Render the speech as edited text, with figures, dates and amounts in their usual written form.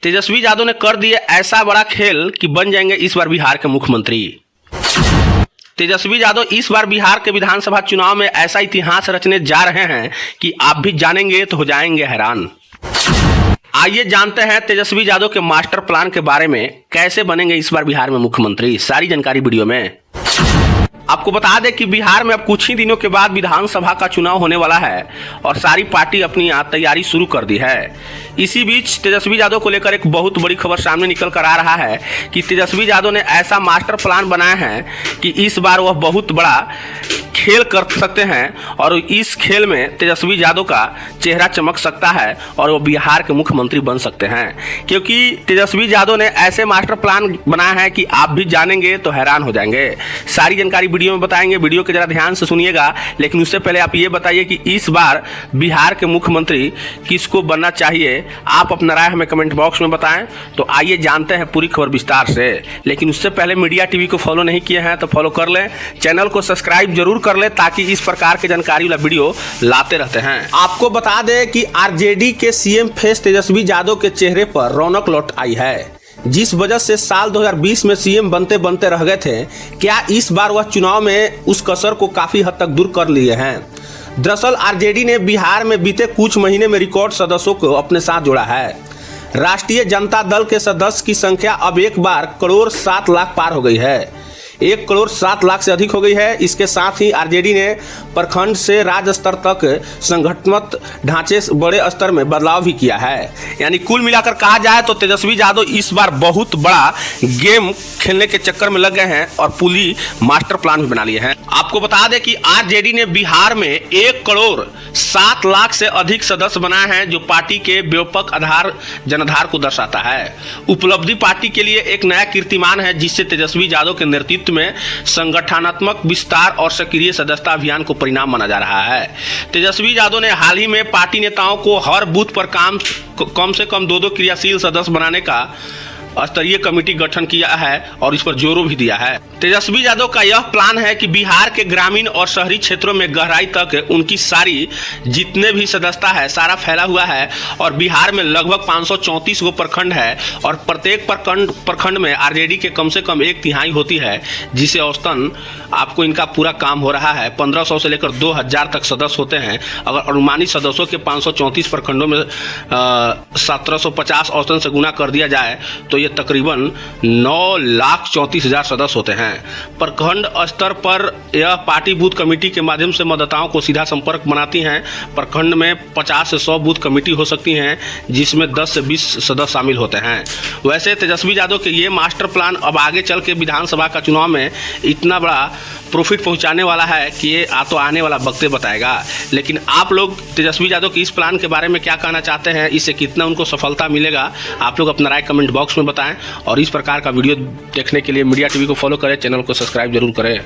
तेजस्वी यादव ने कर दिए ऐसा बड़ा खेल कि बन जाएंगे इस बार बिहार के मुख्यमंत्री। तेजस्वी यादव इस बार बिहार के विधानसभा चुनाव में ऐसा इतिहास रचने जा रहे हैं कि आप भी जानेंगे तो हो जाएंगे हैरान। आइए जानते हैं तेजस्वी यादव के मास्टर प्लान के बारे में, कैसे बनेंगे इस बार बिहार में मुख्यमंत्री। सारी जानकारी वीडियो में। आपको बता दें कि बिहार में अब कुछ ही दिनों के बाद विधानसभा का चुनाव होने वाला है और सारी पार्टी अपनी तैयारी शुरू कर दी है। इसी बीच तेजस्वी यादव को लेकर एक बहुत बड़ी खबर सामने निकल कर आ रहा है कि तेजस्वी यादव ने ऐसा मास्टर प्लान बनाया है कि इस बार वह बहुत बड़ा खेल कर सकते हैं और इस खेल में तेजस्वी यादव का चेहरा चमक सकता है और वो बिहार के मुख्यमंत्री बन सकते हैं, क्योंकि तेजस्वी यादव ने ऐसे मास्टर प्लान बनाया है कि आप भी जानेंगे तो हैरान हो जाएंगे। सारी जानकारी वीडियो में बताएंगे, वीडियो के जरा ध्यान से सुनिएगा। लेकिन उससे पहले आप ये बताइए कि इस बार बिहार के मुख्यमंत्री किसको बनना चाहिए, आप अपना राय हमें कमेंट बॉक्स में बताएं। तो आइए जानते हैं पूरी खबर विस्तार से। लेकिन उससे पहले मीडिया टीवी को फॉलो नहीं किए हैं तो फॉलो कर लें, चैनल को सब्सक्राइब जरूर कर ले ताकि इस प्रकार के जानकारी वाला वीडियो लाते रहते हैं। आपको बता दें कि आरजेडी के सीएम फेस तेजस्वी यादव के चेहरे पर रौनक लौट आई है। जिस वजह से साल 2020 में सीएम बनते बनते रह गए थे, क्या इस बार वह चुनाव में उस कसर को काफी हद तक दूर कर लिए हैं। दरअसल आरजेडी ने बिहार में बीते कुछ महीने में रिकॉर्ड सदस्यों को अपने साथ जोड़ा है। राष्ट्रीय जनता दल के सदस्य की संख्या अब एक बार 1,07,00,000 पार हो गई है, 1,07,00,000 से अधिक हो गई है। इसके साथ ही आरजेडी ने प्रखंड से राज्य स्तर तक संगठनात्मक ढांचे बड़े स्तर में बदलाव भी किया है। यानी कुल मिलाकर कहा जाए तो तेजस्वी यादव इस बार बहुत बड़ा गेम खेलने के चक्कर में लग गए हैं और पूरी मास्टर प्लान भी बना लिए हैं। आपको बता दें कि आरजेडी ने बिहार में 1,07,00,000 से अधिक सदस्य बनाए हैं, जो पार्टी के व्यापक आधार जनाधार को दर्शाता है। उपलब्धि पार्टी के लिए एक नया कीर्तिमान है, जिससे तेजस्वी यादव के नेतृत्व में संगठनात्मक विस्तार और सक्रिय सदस्यता अभियान को परिणाम माना जा रहा है। तेजस्वी यादव ने हाल ही में पार्टी नेताओं को हर बूथ पर कम से कम 2 क्रियाशील सदस्य बनाने का स्तरीय कमेटी गठन किया है और इस पर जोरों भी दिया है। तेजस्वी यादव का यह प्लान है कि बिहार के ग्रामीण और शहरी क्षेत्रों में गहराई तक उनकी सारी जितने भी सदस्यता है सारा फैला हुआ है और बिहार में लगभग 534 गो प्रखंड है और प्रत्येक प्रखंड में आरजेडी के कम से कम 1/3 होती है, जिसे औसतन आपको इनका पूरा काम हो रहा है। 1500 से लेकर 2000 तक सदस्य होते हैं। अगर अनुमानित सदस्यों के 534 प्रखंडों में 1750 औसतन से गुना कर दिया जाए तो ये तकरीबन 9,34,000 सदस्य होते हैं। प्रखंड स्तर पर यह पार्टी बूथ कमेटी के माध्यम से मतदाताओं को सीधा संपर्क बनाती हैं। प्रखंड में 50 से 100 बूथ कमेटी हो सकती हैं, जिसमें 10 से 20 सदस्य शामिल होते हैं। वैसे तेजस्वी यादव के ये मास्टर प्लान अब आगे चल के विधानसभा का चुनाव में इतना बड़ा प्रॉफिट पहुंचाने वाला है कि ये तो आने वाला वक्त बताएगा। लेकिन आप लोग तेजस्वी यादव के इस प्लान के बारे में क्या कहना चाहते हैं, इससे कितना उनको सफलता मिलेगा, आप लोग अपना राय कमेंट बॉक्स में बताएं। और इस प्रकार का वीडियो देखने के लिए मीडिया टीवी को फॉलो करें, चैनल को सब्सक्राइब जरूर करें।